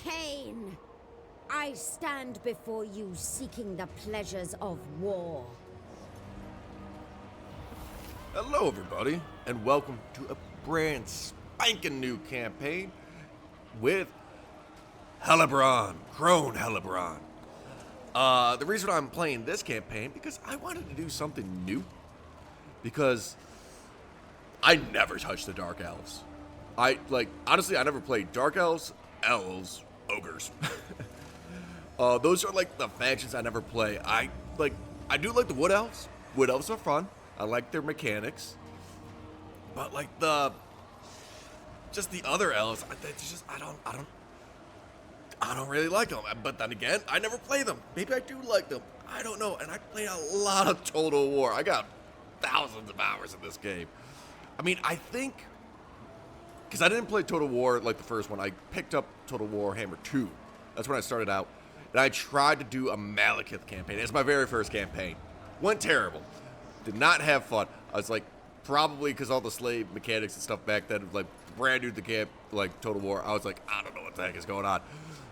Cain, I stand before you seeking the pleasures of war. Hello everybody, and welcome to a brand spanking new campaign with Hellebron, Crone Hellebron. The reason I'm playing this campaign, because I wanted to do something new. Because I never touched the Dark Elves. Honestly, I never played Dark Elves, Elves, Ogres. Those are like the factions I never play. I do like the Wood Elves. Wood Elves are fun. I like their mechanics. But like the other elves, I don't really like them. But then again, I never play them. Maybe I do like them. I don't know. And I played a lot of Total War. I got thousands of hours in this game. I mean, I think, because I didn't play Total War like the first one, I picked up Total Warhammer 2. That's when I started out. And I tried to do a Malekith campaign. It's my very first campaign. Went terrible. Did not have fun. I was like, probably because all the slave mechanics and stuff back then, like brand new to the camp, like Total War. I was like, I don't know what the heck is going on.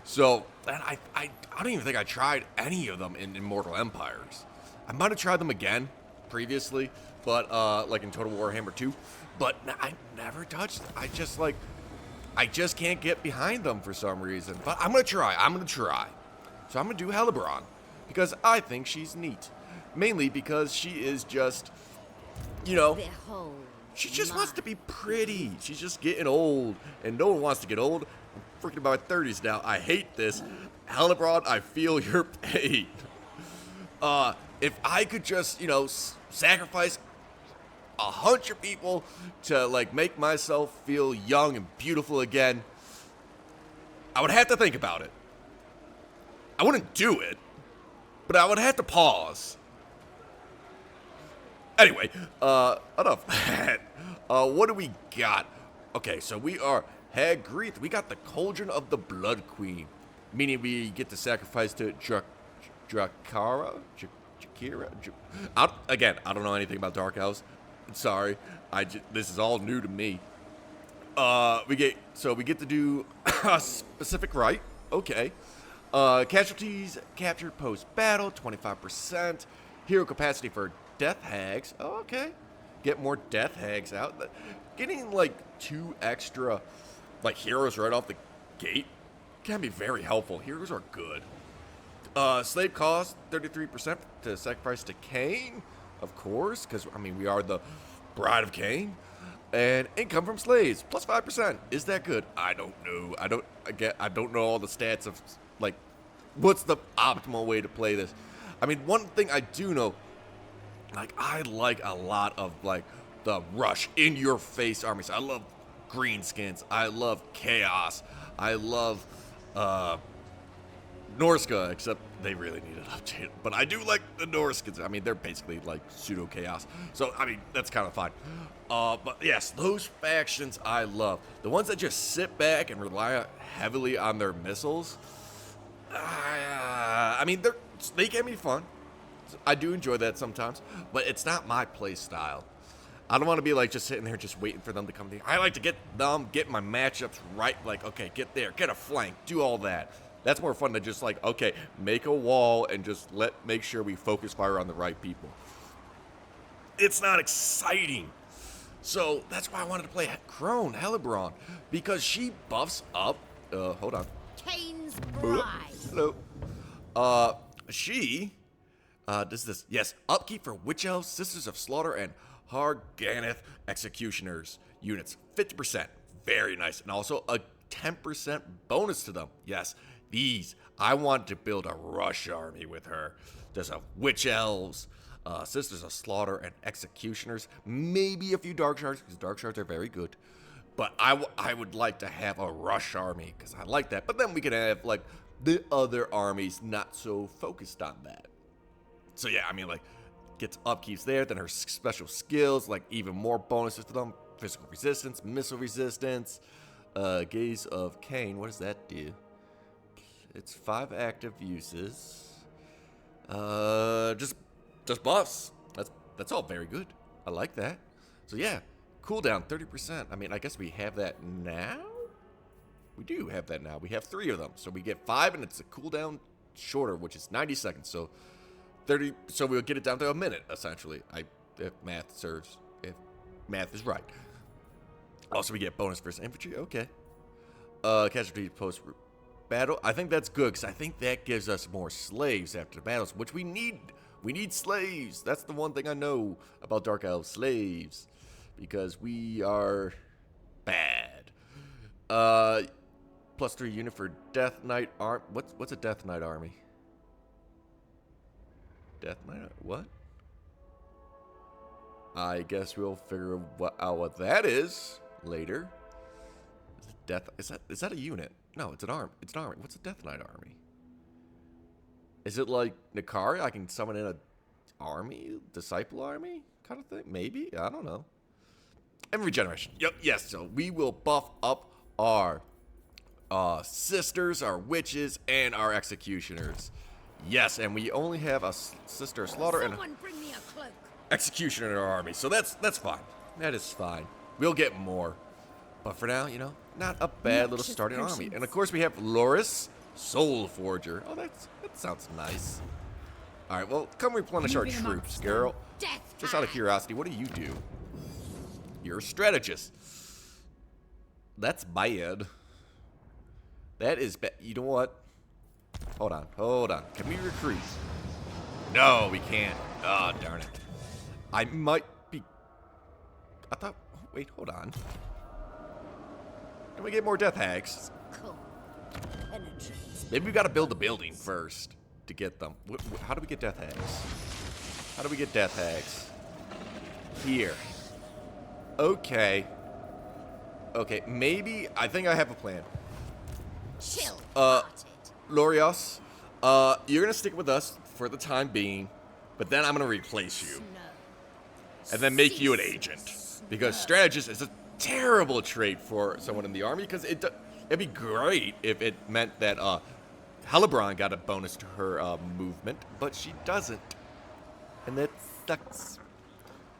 So, and I don't even think I tried any of them in Immortal Empires. I might have tried them again previously, but like in Total Warhammer 2, but I never touched them. I just can't get behind them for some reason. But I'm gonna try. So I'm gonna do Hellebron because I think she's neat. Mainly because she is just, you know, she just wants to be pretty. She's just getting old, and no one wants to get old. I'm freaking about my 30s now. I hate this. Hellebron, I feel your pain. If I could just, you know, sacrifice 100 people to, like, make myself feel young and beautiful again, I would have to think about it. I wouldn't do it, but I would have to pause. Anyway, enough. What do we got? Okay, so we are Agarast. We got the Cauldron of the Blood Queen, meaning we get to sacrifice to Jakira. Again, I don't know anything about Dark Elves. Sorry, this is all new to me. We get to do a specific right. Okay. Casualties captured post battle, 25%. Hero capacity for death hags. Oh, okay. Get more death hags out. Getting like 2 extra like heroes right off the gate can be very helpful. Heroes are good. Slave cost 33% to sacrifice to Cain, of course, because I mean we are the bride of Cain. And income from slaves plus 5%. Is that good? I don't know. I don't know all the stats of like what's the optimal way to play this. I mean, one thing I do know, like I like a lot of like the rush in your face armies. I love greenskins. I love chaos. I love Norska, except they really need an update. But I do like the Norskins. I mean, they're basically like pseudo chaos. So I mean, that's kind of fun. But yes, those factions I love. The ones that just sit back and rely heavily on their missiles. I mean, they can be fun. I do enjoy that sometimes, but it's not my play style. I don't want to be like just sitting there just waiting for them to come to me. I like to get my matchups right. Like, okay, get there, get a flank, do all that. That's more fun than just like, okay, make a wall and just make sure we focus fire on the right people. It's not exciting. So that's why I wanted to play Crone Hellebron, because she buffs up. Hold on. Cain's bride. Hello. She does this. Yes, upkeep for Witch Elves, Sisters of Slaughter, and Harganeth Executioners units. 50%. Very nice. And also a 10% bonus to them. Yes, these. I want to build a rush army with her. There's a Witch Elves, Sisters of Slaughter, and Executioners. Maybe a few Dark Shards, because Dark Shards are very good. But I would like to have a rush army, because I like that. But then we could have, like, the other armies not so focused on that. So yeah, I mean, like, gets upkeeps there. Then her special skills, like, even more bonuses to them. Physical resistance, missile resistance. Gaze of Cain, what does that do? It's 5 active uses. Just buffs. That's all very good. I like that. So yeah, cooldown 30%. I mean, I guess we have that now. We do have that now. We have 3 of them. So we get 5, and it's a cooldown shorter, which is 90 seconds. So 30. So we'll get it down to a minute, essentially. If math serves. If math is right. Also, we get bonus versus infantry. Okay. Casualty post battle. I think that's good, because I think that gives us more slaves after the battles, which we need. We need slaves. That's the one thing I know about Dark Elf slaves, because we are bad. +3 unit for Death Knight arm. What's a Death Knight army? Death Knight. What? I guess we'll figure out what that is later. Is that a unit? No, it's an arm. It's an army. What's a Death Knight army? Is it like Nikari? I can summon in a army, disciple army kind of thing. Maybe, I don't know. Every generation. Yep. Yes. So we will buff up our sisters, our witches, and our executioners. Yes, and we only have a sister slaughter and Someone bring me a cloak. executioner in our army. So that's fine. That is fine. We'll get more. But for now, you know, not a bad little starting army. And of course we have Loris, Soul Forger. Oh, that sounds nice. All right, well, come replenish our troops, girl. Just out of curiosity, what do? You're a strategist. That's bad. That is bad. You know what? Hold on. Can we recruit? No, we can't. Oh, darn it. I might be... I thought... Wait, hold on. Can we get more death hags? Maybe we gotta build a building first to get them. How do we get death hags? How do we get death hags? Here. Okay. Okay, maybe... I think I have a plan. Chill. Lorios, you're gonna stick with us for the time being, but then I'm gonna replace you. And then make you an agent. Because strategist is a terrible trait for someone in the army, because it'd be great if it meant that Hellebron got a bonus to her movement, but she doesn't. And that sucks.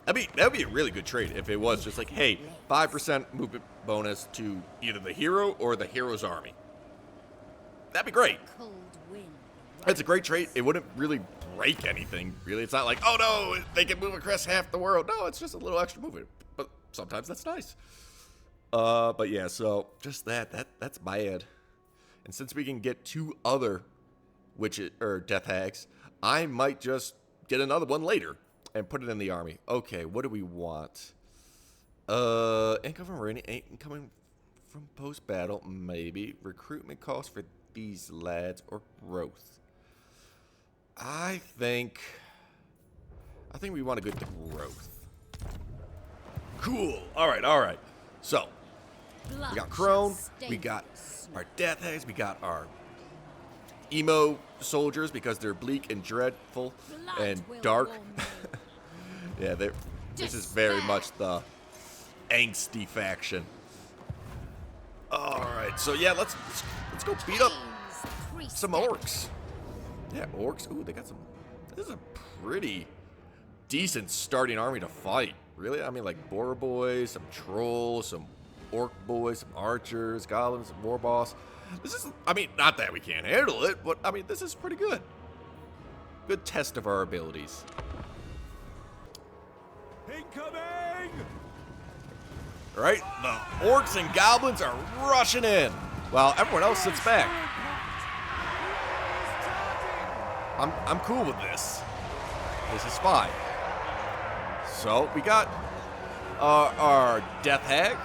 That would be a really good trait if it was just like, hey, 5% movement bonus to either the hero or the hero's army. That'd be great. It's a great trait. It wouldn't really break anything, really. It's not like, oh no, they can move across half the world. No, it's just a little extra movement. But sometimes that's nice. But yeah, so just that's bad. And since we can get 2 other witches or death hags, I might just get another one later and put it in the army. Okay, what do we want? Income from raiding, incoming from post battle, maybe. Recruitment cost for these lads or growth. I think we want a good growth. Cool. All right. So we got Crone, we got our death hags, we got our emo soldiers because they're bleak and dreadful and dark. Yeah, this is very much the angsty faction. All right, so yeah, let's go beat up some orcs. Yeah, orcs. Ooh, they got some. This is a pretty decent starting army to fight. Really, I mean, like boar boys, some trolls, some orc boys, some archers, goblins, some war boss. This is, I mean, not that we can't handle it, but I mean, this is pretty good. Good test of our abilities. Incoming! All right, the orcs and goblins are rushing in, while everyone else sits back. I'm cool with this. This is fine. So we got our death hag.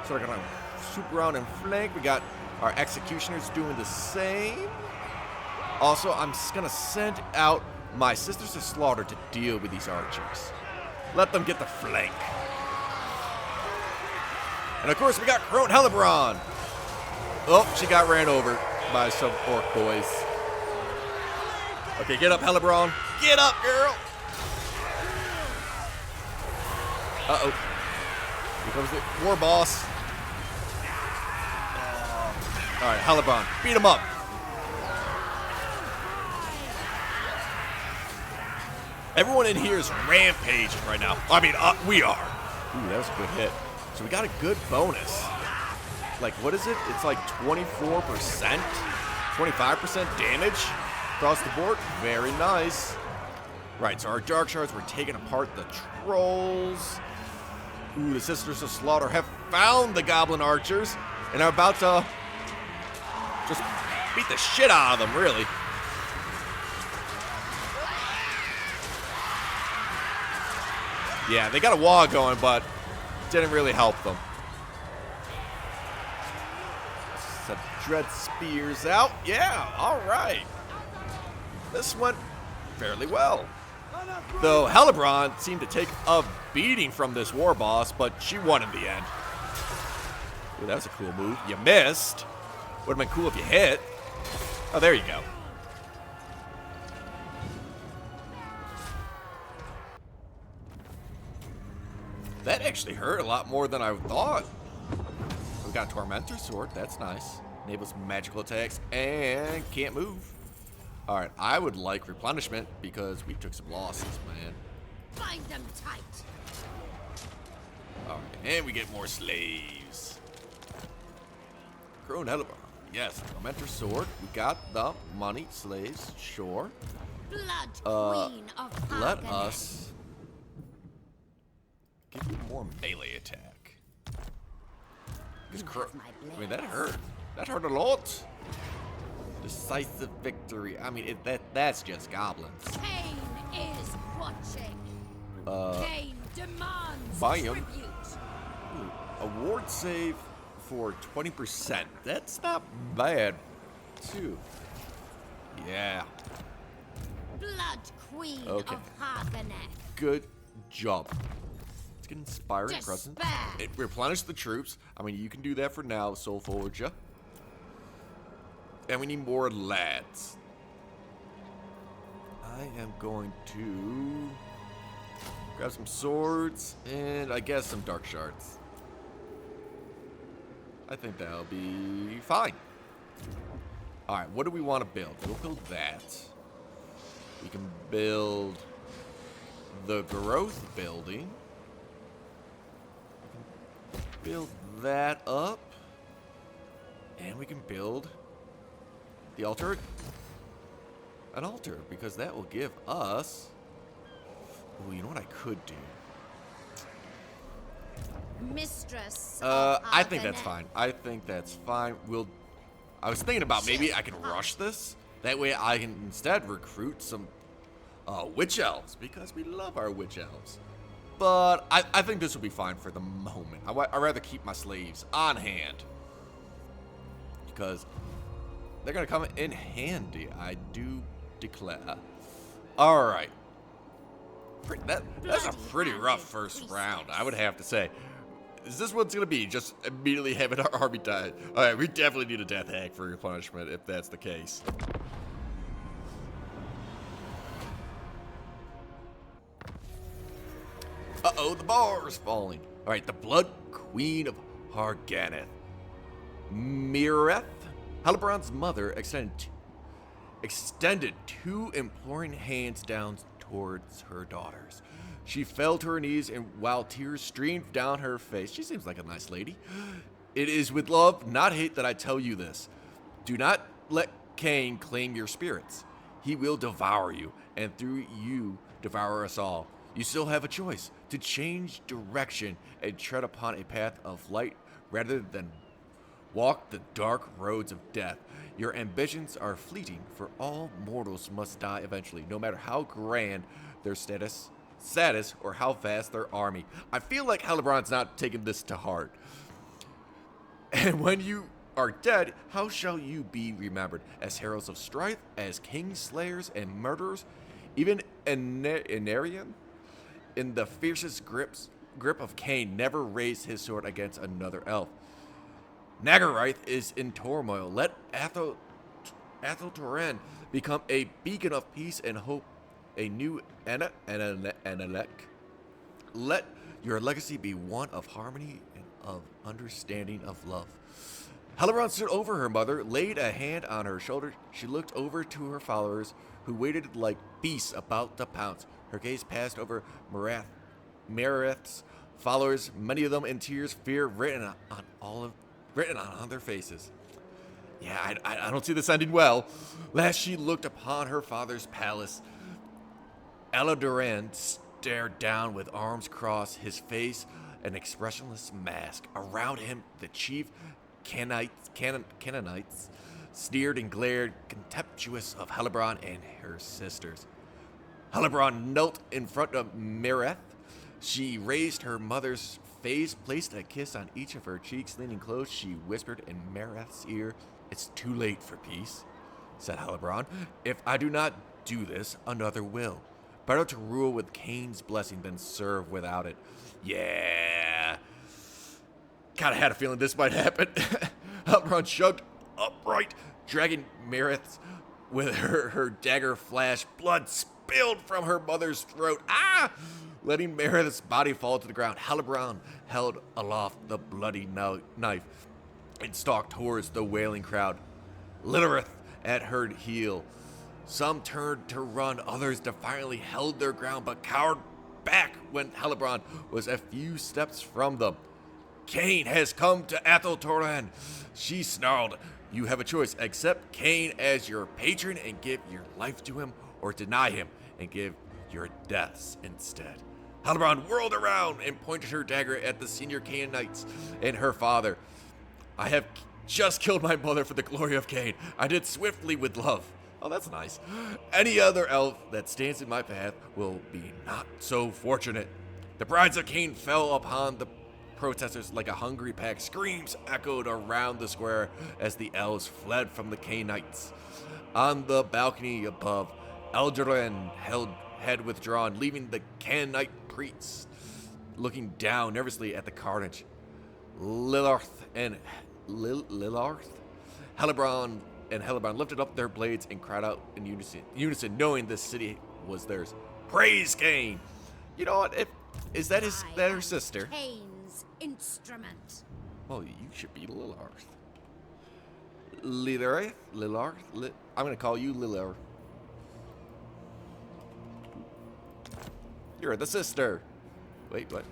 So we're gonna swoop around and flank. We got our executioners doing the same. Also, I'm just gonna send out my sisters of slaughter to deal with these archers. Let them get the flank. And of course, we got Crone Hellebron. Oh, she got ran over by some orc boys. Okay, get up, Hellebron. Get up, girl. Uh-oh. Here comes the war boss. All right, Hellebron, beat him up. Everyone in here is rampaging right now. I mean, we are. Ooh, that was a good hit. So we got a good bonus. like, what is it? It's like 24%, 25% damage across the board. Very nice. Right, so our Dark Shards were taking apart the trolls. Ooh, the Sisters of Slaughter have found the Goblin Archers and are about to just beat the shit out of them, really. Yeah, they got a wall going, but didn't really help them. Set Dread Spears out. Yeah, all right. This went fairly well. Though Hellebron seemed to take a beating from this war boss, but she won in the end. Ooh, that was a cool move. You missed. Would have been cool if you hit. Oh, there you go. That actually hurt a lot more than I thought. We got a Tormentor Sword. That's nice. Enables magical attacks and can't move. Alright, I would like replenishment because we took some losses, man. Bind them tight. Alright, and we get more slaves. Crone Hellebron. Yes, Tormentor Sword. We got the money. Slaves, sure. Blood Queen of Let Agarast. us give you more melee attack. I mean, that hurt. That hurt a lot. Decisive victory. I mean, that's just goblins. Cain is watching. Cain demands Biome. tribute. Ooh, award save for 20%. That's not bad, too. Yeah. Blood Queen Okay. of Agarast. Good job. Let's get Inspiring Presence. Despair. It replenished the troops. I mean, you can do that for now, Soul Forger. And we need more lads. I am going to grab some swords and I guess some dark shards. I think that'll be fine. Alright, what do we want to build? We'll build that. We can build the growth building. We can build that up. And we can build the altar, an altar, because that will give us. Oh, you know what I could do? Mistress of I think that's Agarast. fine. I think that's fine. I was thinking about maybe I can rush this. That way I can instead recruit some witch elves because we love our witch elves. But I think this will be fine for the moment. I'd rather keep my slaves on hand because they're going to come in handy, I do declare. All right. That's a pretty rough first round, I would have to say. Is this what's going to be? Just immediately having our army die? All right, we definitely need a death hack for replenishment if that's the case. Uh-oh, the bar is falling. All right, the Blood Queen of Harganeth. Mireth, Hellebron's mother, extended two imploring hands down towards her daughters. She fell to her knees, and while tears streamed down her face, she seems like a nice lady. It is with love, not hate, that I tell you this. Do not let Cain claim your spirits. He will devour you, and through you, devour us all. You still have a choice to change direction and tread upon a path of light rather than walk the dark roads of death. Your ambitions are fleeting, for all mortals must die eventually, no matter how grand their status or how vast their army. I feel like Hellebron's not taking this to heart. And when you are dead, how shall you be remembered? As heralds of strife, as kings, slayers, and murderers? Even Anarian, in the fiercest grip of Cain, never raised his sword against another elf. Agarast is in turmoil. Let Atheltoren become a beacon of peace and hope, a new Anelek. Let your legacy be one of harmony and of understanding of love. Hellebron stood over her mother, laid a hand on her shoulder. She looked over to her followers, who waited like beasts about to pounce. Her gaze passed over Mareth's followers, many of them in tears, fear written on all of written on their faces. Yeah, I don't see this ending well. Last she looked upon her father's palace, Hellebron stared down with arms crossed, his face an expressionless mask. Around him, the chief Canaanites sneered and glared, contemptuous of Hellebron and her sisters. Hellebron knelt in front of Mereth. She raised her mother's face, placed a kiss on each of her cheeks. Leaning close, she whispered in Mereth's ear, "It's too late for peace," said Hellebron. "If I do not do this, another will. Better to rule with Cain's blessing than serve without it." Yeah. Kind of had a feeling this might happen. Hellebron shoved upright, dragging Mereth with her dagger flash. Blood spilled from her mother's throat. Ah! Letting Mereth's body fall to the ground, Hellebron held aloft the bloody knife and stalked towards the wailing crowd. Lilith at her heel. Some turned to run, others defiantly held their ground, but cowered back when Hellebron was a few steps from them. "Cain has come to Atheltoran," she snarled. "You have a choice. Accept Cain as your patron and give your life to him, or deny him and give your deaths instead." Hellebron whirled around and pointed her dagger at the senior Canaanites and her father. "I have just killed my mother for the glory of Cain. I did swiftly with love." Oh, that's nice. "Any other elf that stands in my path will be not so fortunate." The brides of Cain fell upon the protesters like a hungry pack. Screams echoed around the square as the elves fled from the Canaanites. On the balcony above, Eldrin held head withdrawn, leaving the Canaanite priests looking down nervously at the carnage. Lilith, Hellebron lifted up their blades and cried out in unison, knowing this city was theirs. "Praise Cain!" You know what? Is that her sister? Cain's instrument. Well, you should be Lilith. Lilith? I'm going to call you Lilith. You're the sister. Wait, what?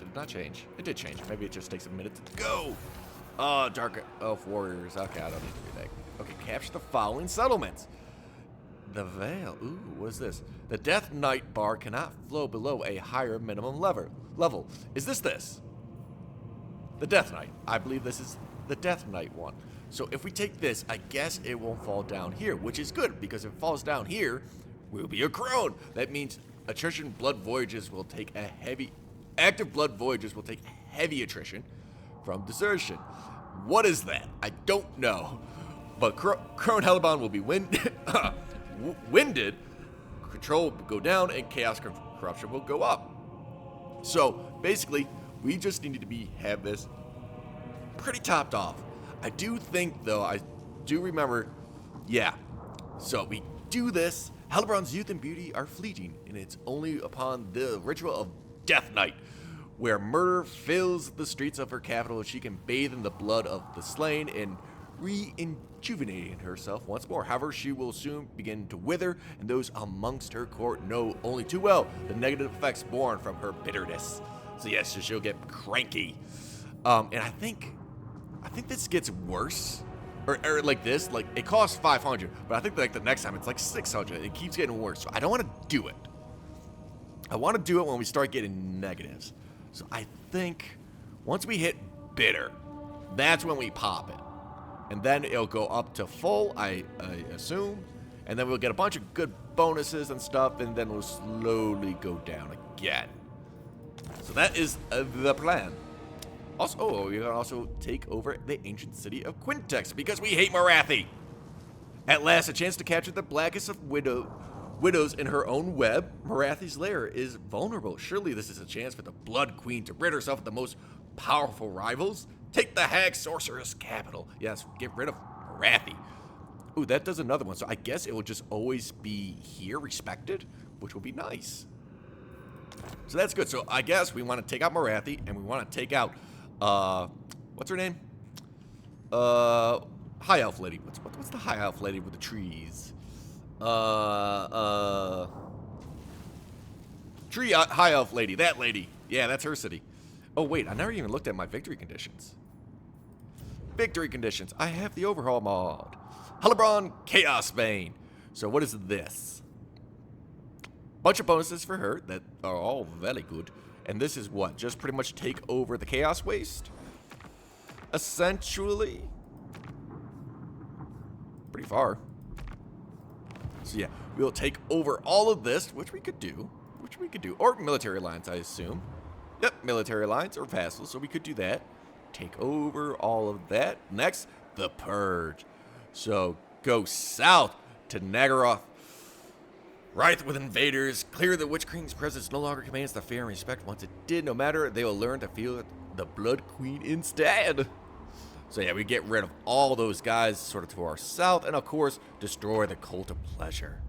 Did it not change? It did change. Maybe it just takes a minute to go. Oh, Dark Elf Warriors. Okay, I don't need to read that. Okay, capture the following settlements. The Veil. Ooh, what is this? The Death Knight bar cannot flow below a higher minimum level. Is this? The Death Knight. I believe this is the Death Knight one. So if we take this, I guess it won't fall down here, which is good, because if it falls down here, we'll be a crone. That means attrition blood voyages will take a heavy... Active blood voyages will take heavy attrition from desertion. What is that? I don't know. But Crone Hellebron will be winded, control will go down, and chaos corruption will go up. So basically, we just need to have this pretty topped off. I do think, though, I do remember, yeah. So we do this. Hellebron's youth and beauty are fleeting, and it's only upon the ritual of Death Night, where murder fills the streets of her capital, she can bathe in the blood of the slain and rejuvenating herself once more. However, she will soon begin to wither, and those amongst her court know only too well the negative effects born from her bitterness. So yes, so she'll get cranky. And I think this gets worse. Or like this, like it costs 500, but I think like the next time it's like 600. It keeps getting worse. So I don't want to do it. I want to do it when we start getting negatives. So I think once we hit bitter, that's when we pop it. And then it'll go up to full, I assume. And then we'll get a bunch of good bonuses and stuff, and then we'll slowly go down again. So that is the plan. Also, we can also take over the ancient city of Quintex, because we hate Morathi. At last, a chance to capture the blackest of widows in her own web. Morathi's lair is vulnerable. Surely this is a chance for the Blood Queen to rid herself of the most powerful rivals. Take the hag sorceress capital. Yes, get rid of Morathi. Ooh, that does another one. So I guess it will just always be here respected, which will be nice. So that's good. So I guess we want to take out Morathi, and we want to take out, what's her name? High Elf Lady. What's the High Elf Lady with the trees? High Elf Lady. That lady. Yeah, that's her city. Oh, wait, I never even looked at my victory conditions. victory conditions. I have the Overhaul mod. Hellebron Chaos Bane. So what is this? Bunch of bonuses for her that are all very good. And this is what? Just pretty much take over the Chaos Waste? Essentially. Pretty far. So yeah, we'll take over all of this, which we could do. Or military lines, I assume. Yep, military lines or vassals, so we could do that. Take over all of that. Next, the Purge. So go south to Agarast. Writhe with invaders. Clear the Witch King's presence no longer commands the fear and respect once it did. No matter, they will learn to feel the Blood Queen instead. So yeah, we get rid of all those guys sort of to our south. And of course, destroy the Cult of Pleasure.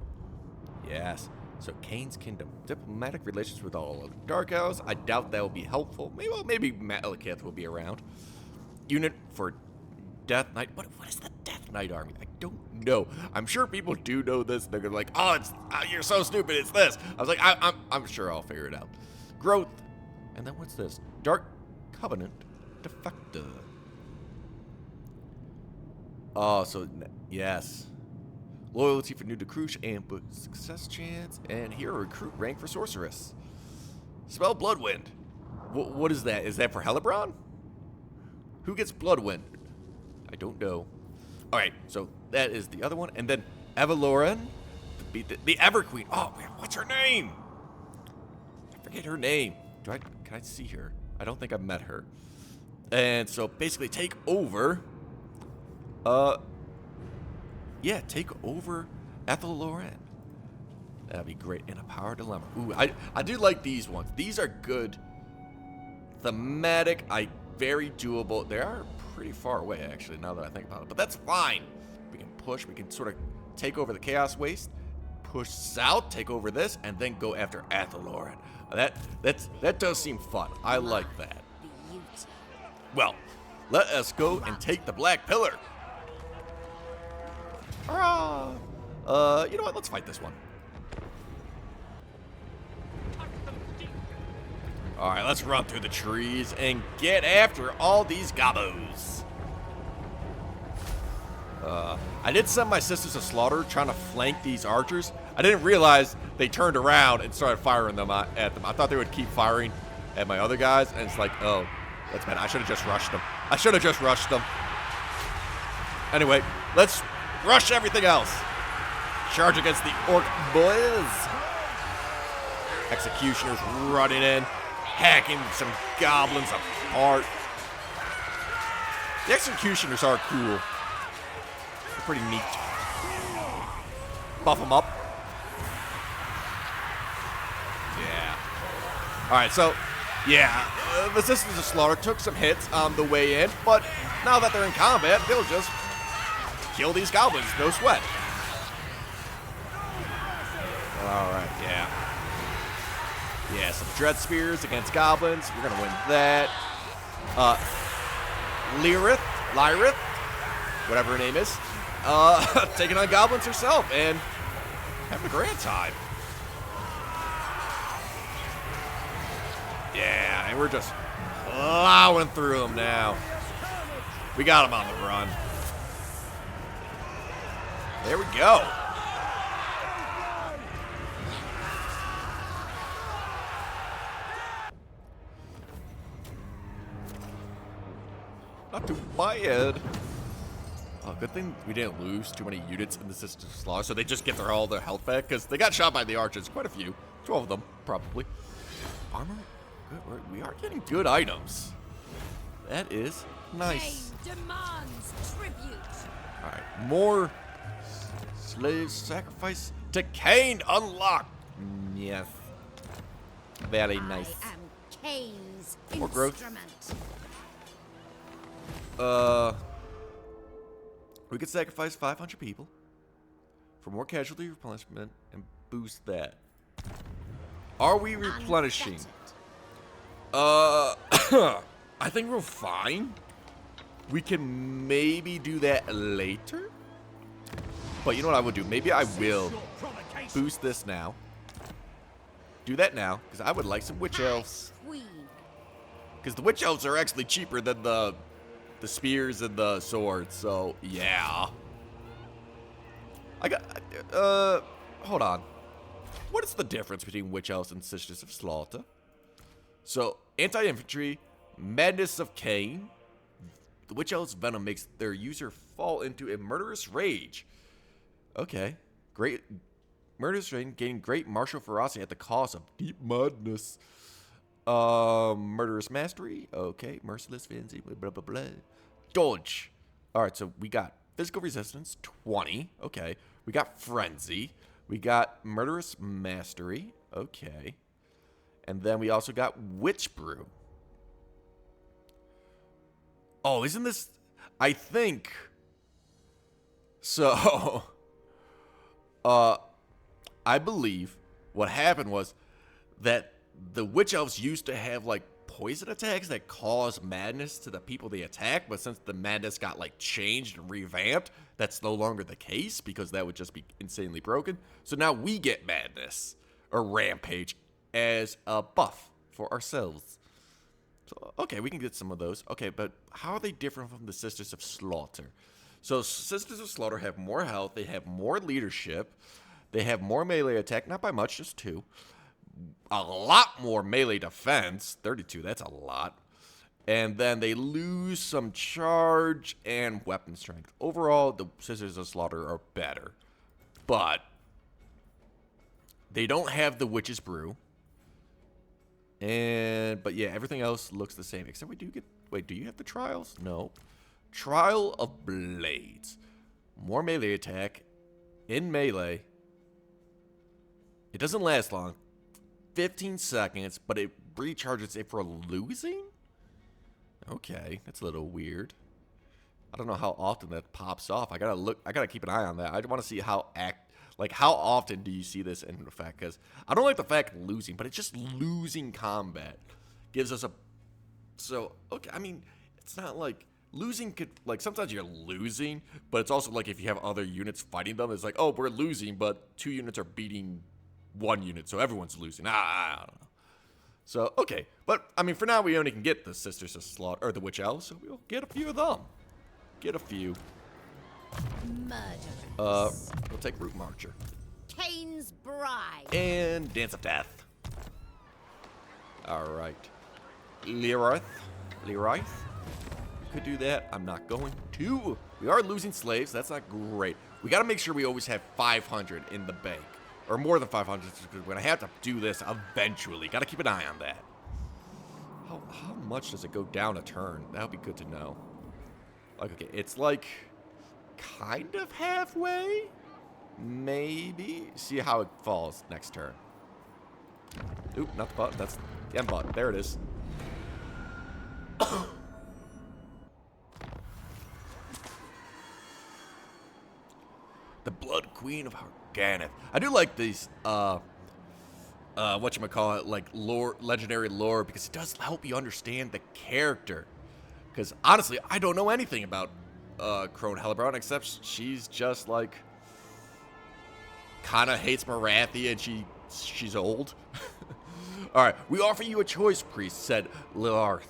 Yes. So Kane's Kingdom. Diplomatic relations with all of the Dark Elves. I doubt that will be helpful. Maybe Malekith will be around. Unit for Death Knight. What is the Death Knight army? I don't know. I'm sure people do know this. They're gonna be like, oh, you're so stupid. It's this. I was like, I'm sure I'll figure it out. Growth. And then what's this? Dark Covenant Defector. Oh, so yes. Loyalty for new Decrush and success chance. And here, recruit rank for Sorceress. Spell Bloodwind. What is that? Is that for Hellebron? Who gets Bloodwind? I don't know. Alright, so that is the other one. And then Evaloran. The Everqueen. Oh, man, what's her name? I forget her name. Can I see her? I don't think I've met her. And so basically take over. Yeah, take over Evaloran. That'd be great. In a power dilemma. Ooh, I do like these ones. These are good. Thematic. Very doable. They are pretty far away, actually, now that I think about it. But that's fine. We can push. We can sort of take over the Chaos Waste. Push south. Take over this. And then go after Evaloran. That does seem fun. I like that. Well, let us go and take the Black Pillar. Hurrah! You know what? Let's fight this one. Alright, let's run through the trees and get after all these gobos. I did send my sisters to slaughter trying to flank these archers. I didn't realize they turned around and started firing them at them. I thought they would keep firing at my other guys, and it's like, oh, that's bad. I should have just rushed them. Anyway, let's rush everything else. Charge against the orc boys. Executioners running in, hacking some goblins apart. The executioners are cool. They're pretty neat. Buff them up. Yeah. Alright, so, yeah. The Sisters of Slaughter took some hits on the way in, but now that they're in combat, they'll just kill these goblins, no sweat. Alright, yeah. Yeah, some Dread Spears against goblins. We're gonna win that. Lyrith, whatever her name is, taking on goblins herself and having a grand time. Yeah, and we're just plowing through them now. We got them on the run. There we go. Not too bad. Oh, good thing we didn't lose too many units in the Sisters of Slaughter, so they just get all their health back, because they got shot by the archers. Quite a few. 12 of them, probably. Armor? Good. We are getting good items. That is nice. Demands tribute. Alright, more slave sacrifice to Cain unlocked. Yes. Very nice. I am Cain's More growth. instrument. We could sacrifice 500 people for more casualty replenishment and boost that. Are we replenishing? I think we're fine. We can maybe do that later. But you know what I would do? Maybe I will boost this now. Do that now, because I would like some witch elves. Because the witch elves are actually cheaper than the the spears and the swords. So yeah. I got. Hold on. What is the difference between Witch Elves and Sisters of Slaughter? So anti-infantry, Madness of Cain. The Witch Elves' venom makes their user fall into a murderous rage. Okay. Great. Murderous rage, gaining great martial ferocity at the cost of deep madness. Murderous mastery. Okay. Merciless frenzy. Blah, blah, blah. Dodge. Alright, so we got physical resistance, 20. Okay. We got frenzy. We got murderous mastery. Okay. And then we also got witch brew. Oh, isn't this... I think... So... I believe what happened was that the Witch Elves used to have, like, poison attacks that cause madness to the people they attack, but since the madness got, like, changed and revamped, that's no longer the case, because that would just be insanely broken. So now we get madness, or rampage, as a buff for ourselves. So, okay, we can get some of those. Okay, but how are they different from the Sisters of Slaughter? So, Sisters of Slaughter have more health, they have more leadership, they have more melee attack, not by much, just 2. A lot more melee defense, 32, that's a lot. And then they lose some charge and weapon strength. Overall, the Sisters of Slaughter are better. But they don't have the Witch's Brew. But yeah, everything else looks the same. Except we do get... Wait, do you have the trials? No. Trial of Blades. More melee attack. In melee. It doesn't last long. 15 seconds, but it recharges if we're losing? Okay, that's a little weird. I don't know how often that pops off. I gotta keep an eye on that. I want to see how how often do you see this in effect? Because I don't like the fact of losing, but it's just losing combat gives us a... So, okay, I mean, it's not like... Losing could... Like, sometimes you're losing, but it's also like if you have other units fighting them, it's like, oh, we're losing, but 2 units are beating 1 unit, so everyone's losing. I don't know. So, okay. But, I mean, for now, we only can get the Sisters of Slaughter, or the Witch Elves, so we'll get a few of them. Get a few. Murderers. We'll take Root Marcher. Cain's Bride. And Dance of Death. Alright. Leroth. Could do that. I'm not going to. We are losing slaves. That's not great. We got to make sure we always have 500 in the bank. Or more than 500. Because we're going to have to do this eventually. Got to keep an eye on that. How much does it go down a turn? That would be good to know. Like, okay, it's like kind of halfway. Maybe. See how it falls next turn. Oop, not the button. That's the end button. There it is. The Blood Queen of Harganeth. I do like these, whatchamacallit, like lore, legendary lore, because it does help you understand the character. Because honestly, I don't know anything about Crone Hellebron, except she's just like kind of hates Marathi and she's old. All right, we offer you a choice, priest, said Lilith.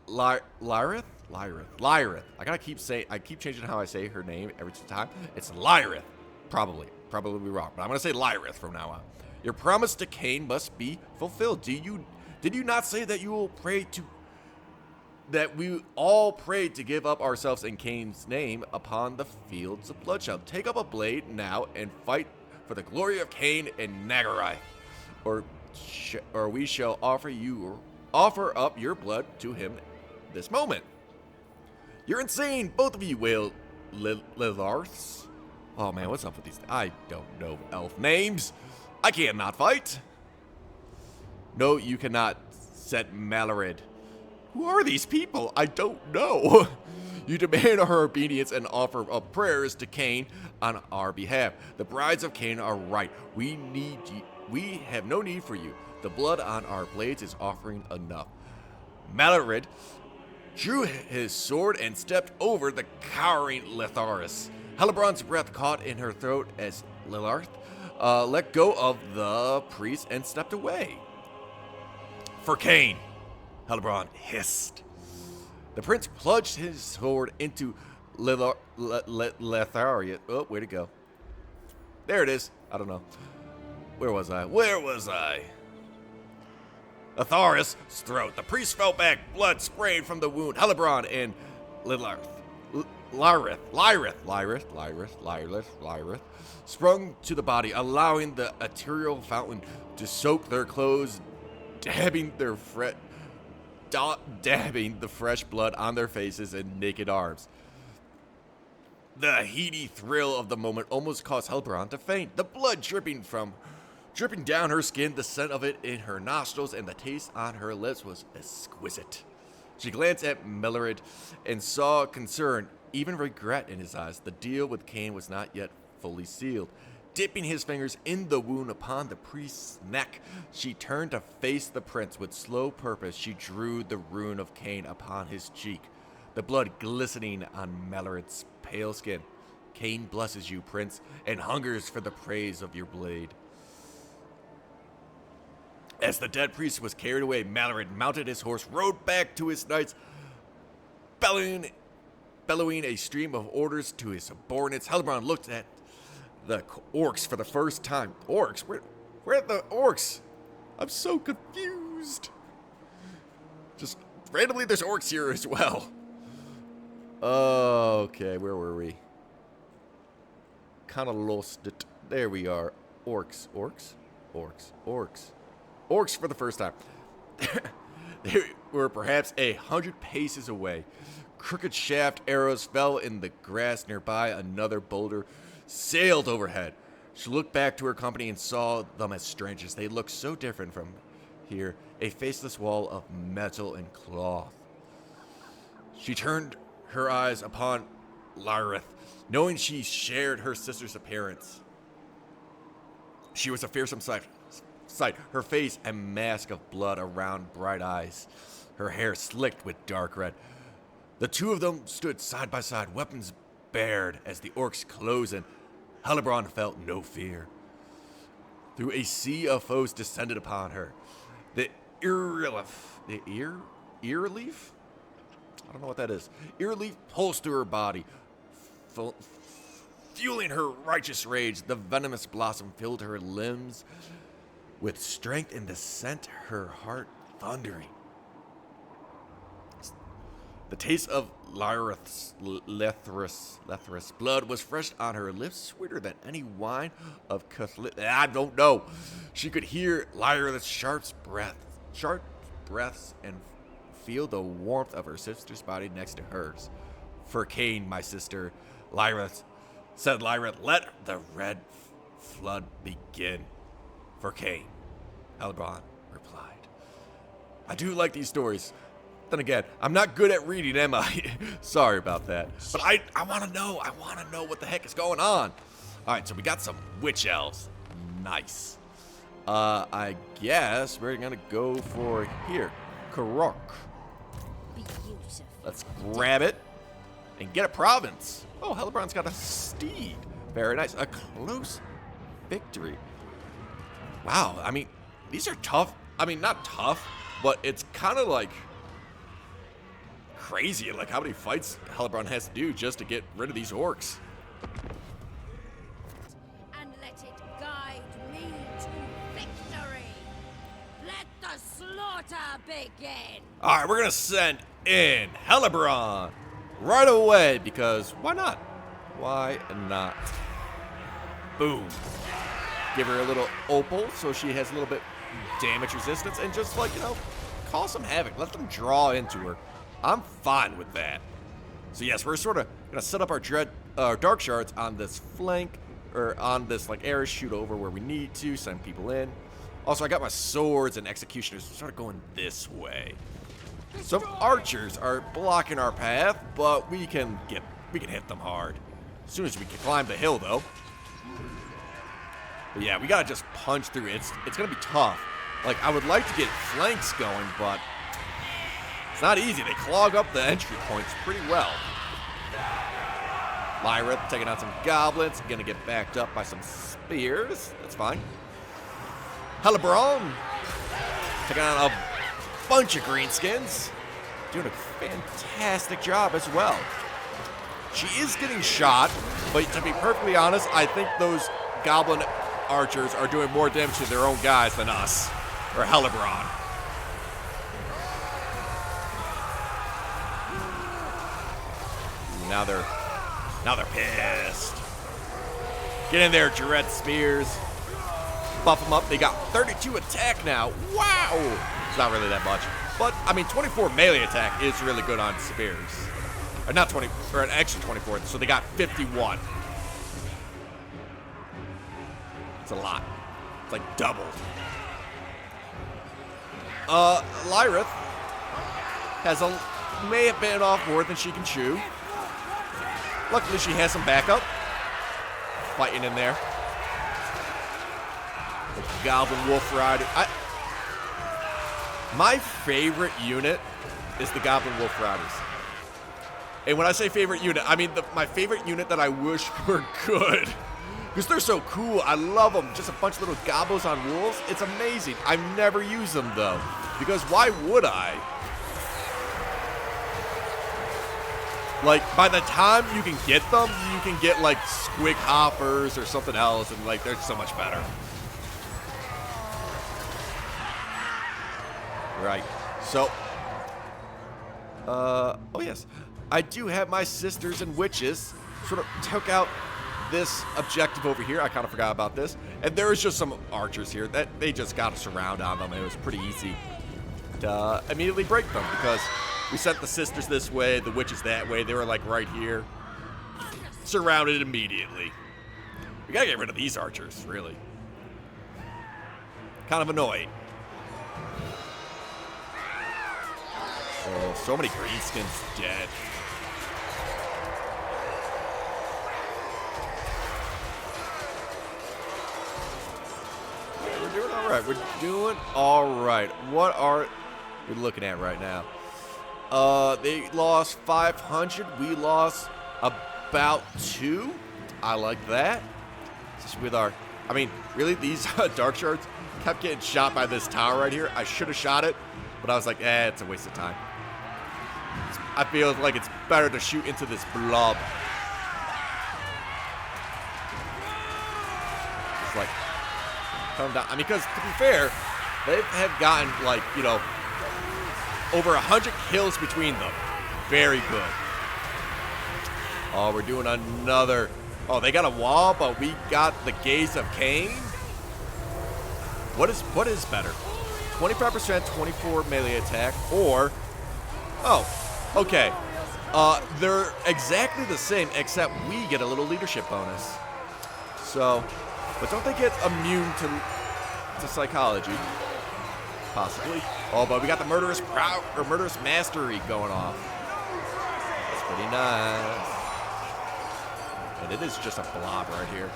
Lyrith. I keep changing how I say her name every time. It's Lyrith. Probably wrong, but I'm gonna say Lyrith from now on. Your promise to Cain must be fulfilled. Did you not say that you will pray to... That we all prayed to give up ourselves in Cain's name upon the fields of bloodshed. Take up a blade now and fight for the glory of Cain and Nagarai, or we shall offer up your blood to him this moment. You're insane, both of you, wailed Liliths. Oh man, what's up with these? I don't know elf names. I can't not fight. No, you cannot, said Malarid. Who are these people? I don't know. You demand our obedience and offer up prayers to Cain on our behalf. The brides of Cain are right. We have no need for you. The blood on our blades is offering enough. Malarid drew his sword and stepped over the cowering Litharis. Hellebron's breath caught in her throat as Lilith let go of the priest and stepped away. For Cain, Hellebron hissed. The prince plunged his sword into Letharia. Oh, where'd it go? There it is. I don't know. Where was I? Atharis' throat. The priest fell back, blood sprayed from the wound. Hellebron and Lyrith sprung to the body, allowing the arterial fountain to soak their clothes, dabbing the fresh blood on their faces and naked arms. The heady thrill of the moment almost caused Hellebron to faint. The blood dripping down her skin, the scent of it in her nostrils, and the taste on her lips was exquisite. She glanced at Mellerid and saw concern, even regret in his eyes. The deal with Cain was not yet fully sealed. Dipping his fingers in the wound upon the priest's neck, she turned to face the prince. With slow purpose, she drew the rune of Cain upon his cheek, the blood glistening on Mellerid's pale skin. Cain blesses you, prince, and hungers for the praise of your blade. As the dead priest was carried away, Mellerid mounted his horse, rode back to his knights, bellowing a stream of orders to his subordinates. Hellebron looked at the orcs for the first time. Orcs? Where are the orcs? I'm so confused. Just randomly, there's orcs here as well. Okay, where were we? Kind of lost it. There we are. Orcs. Orcs for the first time. They were perhaps 100 paces away. Crooked shaft arrows fell in the grass nearby. Another boulder sailed overhead. She looked back to her company and saw them as strangers. They looked so different from here, a faceless wall of metal and cloth. She turned her eyes upon Lyrith, knowing she shared her sister's appearance. She was a fearsome sight. Her face a mask of blood around bright eyes, her hair slicked with dark red. The two of them stood side by side, weapons bared as the orcs closed in. Hellebron felt no fear. Through a sea of foes descended upon her. The earleaf? I don't know what that is. Earleaf pulsed through her body, fueling her righteous rage. The venomous blossom filled her limbs with strength and sent her heart thundering. The taste of Lyrith's blood was fresh on her lips, sweeter than any wine of I don't know. She could hear Lyrith's sharp breaths, and feel the warmth of her sister's body next to hers. For Cain, my sister, said Lyrith, let the red flood begin. For Cain, Hellebron replied. I do like these stories. Then again, I'm not good at reading, am I? Sorry about that. But I want to know. I want to know what the heck is going on. All right, so we got some witch elves. Nice. I guess we're going to go for here. Karok. Beautiful. Let's grab it and get a province. Oh, Hellebron's got a steed. Very nice. A close victory. Wow, I mean, these are tough. I mean, not tough, but it's kind of like crazy, like how many fights Hellebron has to do just to get rid of these orcs. And let it guide me to victory. Let the slaughter begin. All right, we're gonna send in Hellebron right away because why not? Why not? Boom. Give her a little opal so she has a little bit damage resistance and just like, cause some havoc. Let them draw into her. I'm fine with that. So yes, we're sort of gonna set up our dark shards on this flank or on this like area, shoot over where we need to, send people in. Also, I got my swords and executioners sort of going this way. Some archers are blocking our path, but we can hit them hard. As soon as we can climb the hill though. But yeah, we gotta just punch through it. It's gonna be tough. Like, I would like to get flanks going, but it's not easy. They clog up the entry points pretty well. Lyrith taking out some goblins. Gonna get backed up by some spears. That's fine. Hellebron taking out a bunch of greenskins. doing a fantastic job as well. She is getting shot, but to be perfectly honest, I think those goblin archers are doing more damage to their own guys than us, or Hellebron. Now they're pissed. Get in there, Dread Spears. Buff them up. They got 32 attack now. Wow! It's not really that much. But, I mean, 24 melee attack is really good on spears. Or not 20, or an extra 24, so they got 51. It's a lot. It's like doubled. Lyrith may have bitten off more than she can chew. Luckily, she has some backup. Fighting in there. The Goblin Wolf Rider. My favorite unit is the Goblin Wolf Riders. And when I say favorite unit, I mean my favorite unit that I wish were good. Because they're so cool. I love them. Just a bunch of little gobos on wolves. It's amazing. I never use them, though. Because why would I? Like, by the time you can get them, you can get, like, squig hoppers or something else. And, like, they're so much better. Right. So, oh, yes. I do have my sisters and witches sort of took out this objective over here. I kind of forgot about this. And there was just some archers here that they just got a surround on them. And it was pretty easy to immediately break them because we sent the sisters this way, the witches that way. They were like right here. Surrounded immediately. We gotta get rid of these archers, really. Kind of annoying. Oh, so many greenskins dead. We're doing all right. We're doing all right. What are we looking at right now? They lost 500. We lost about 2. I like that. Especially with our, I mean, really, these dark shards kept getting shot by this tower right here. I should have shot it, but I was like, it's a waste of time. I feel like it's better to shoot into this blob. Just like, come down. I mean, because to be fair, they have gotten, like, you know, over 100 kills between them. Very good. Oh, we're doing another. Oh, they got a wall, but we got the Gaze of Cain. What is better? 25%, 24 melee attack, or okay. They're exactly the same, except we get a little leadership bonus. So, but don't they get immune to psychology? Possibly. Oh, but we got the murderous mastery going off. That's pretty nice. And it is just a blob right here.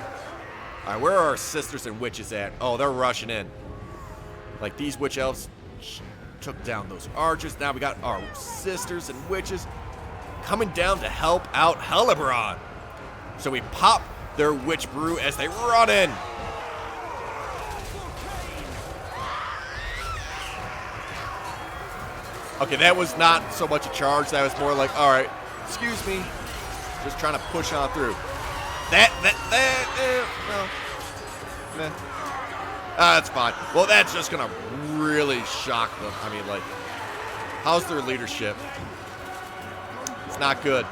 All right, where are our sisters and witches at? Oh, they're rushing in. Like these witch elves took down those archers. Now we got our sisters and witches coming down to help out Hellebron. So we pop their witch brew as they run in. Okay, that was not so much a charge. That was more like, all right, excuse me. Just trying to push on through. That's fine. Well, that's just going to really shock them. I mean, like, how's their leadership? It's not good.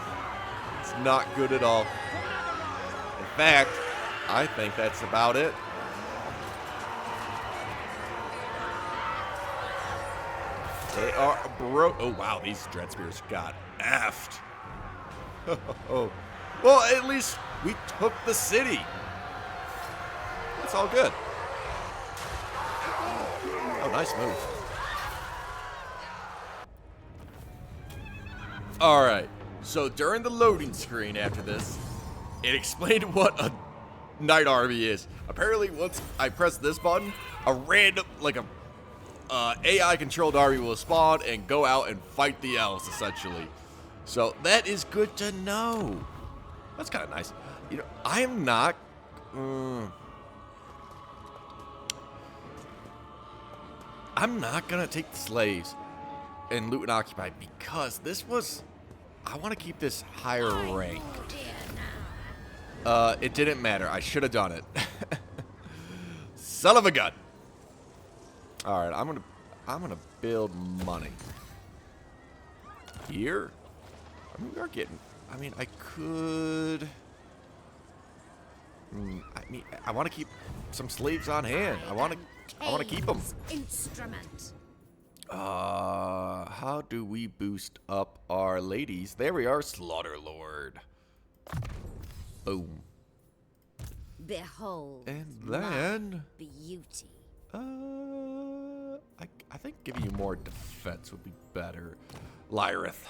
It's not good at all. In fact, I think that's about it. They are broke. Oh, wow, these Dread Spears got effed. Well, at least we took the city. That's all good. Oh, nice move. All right. So during the loading screen after this, it explained what a Knight Army is. Apparently, once I press this button, a random, like a AI-controlled army will spawn and go out and fight the elves, essentially. So that is good to know. That's kind of nice. You know, I am not. I'm not gonna take the slaves and loot and occupy because this was... I want to keep this higher rank. It didn't matter. I should have done it. Son of a gun. All right, I'm gonna build money here. I mean, we are getting. I mean, I could. I want to keep some slaves on hand. I want to keep them. Instrument. How do we boost up our ladies? There we are, Slaughter Lord. Boom. Behold. And then beauty. I think giving you more defense would be better. Lyrith.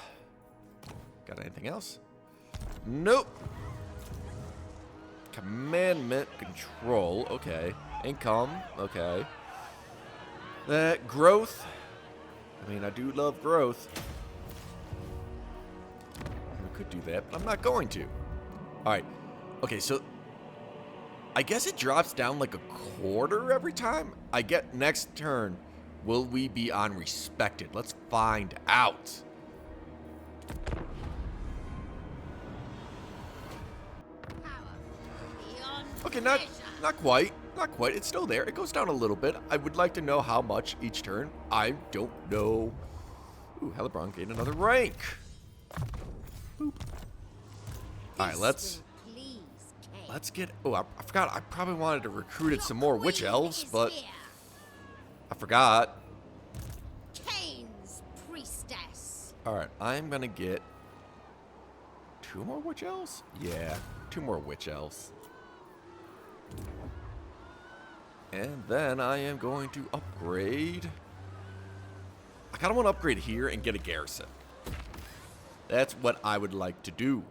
Got anything else? Nope. Commandment control. Okay. Income. Okay. That growth. I mean, I do love growth. I could do that, but I'm not going to. Alright. Okay, so I guess it drops down like a quarter every time. I get next turn. Will we be on respected? Let's find out. Okay, not quite. Not quite. It's still there. It goes down a little bit. I would like to know how much each turn. I don't know. Ooh, Hellebron gained another rank. Boop. Alright, let's get... Oh, I forgot. I probably wanted to recruit some more witch elves, but I forgot. Cain's priestess. Alright, I'm gonna get 2 more witch elves? Yeah, 2 more witch elves. And then I am going to upgrade. I kind of want to upgrade here and get a garrison. That's what I would like to do.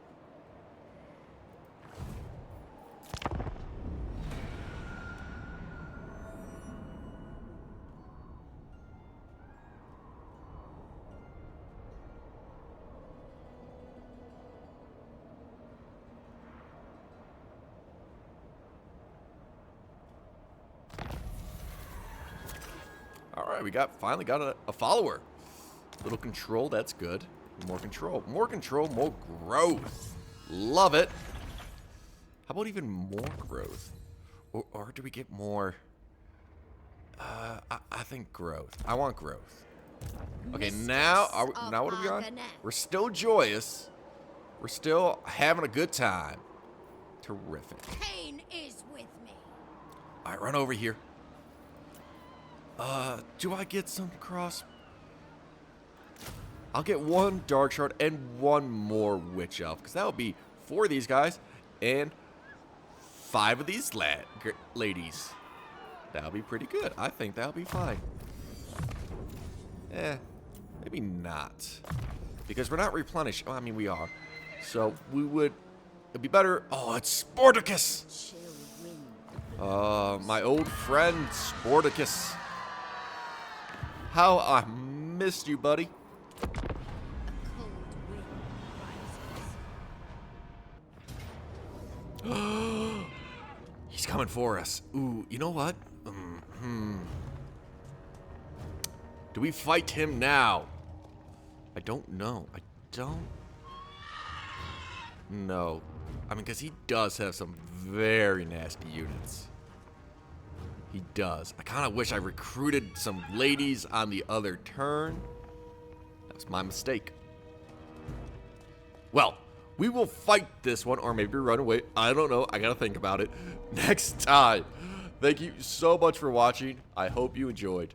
Alright, we finally got a follower. Little control, that's good. More control. More control, more growth. Love it. How about even more growth? Or do we get more? I think growth. I want growth. Okay, now what are we on? We're still joyous. We're still having a good time. Terrific. Cain is with me. Alright, run over here. Do I get some cross? I'll get 1 Dark Shard and 1 more Witch Elf, because that would be 4 of these guys and 5 of these ladies. That'll be pretty good. I think that'll be fine. Maybe not. Because we're not replenished. Oh, I mean, we are. So, it'd be better. Oh, it's Spartacus! My old friend, Spartacus. How I missed you, buddy. He's coming for us. Ooh, you know what? Do we fight him now? I don't know. I don't know. I mean, because he does have some very nasty units. He does. I kind of wish I recruited some ladies on the other turn. That was my mistake. Well, we will fight this one, or maybe run away. I don't know. I got to think about it next time. Thank you so much for watching. I hope you enjoyed.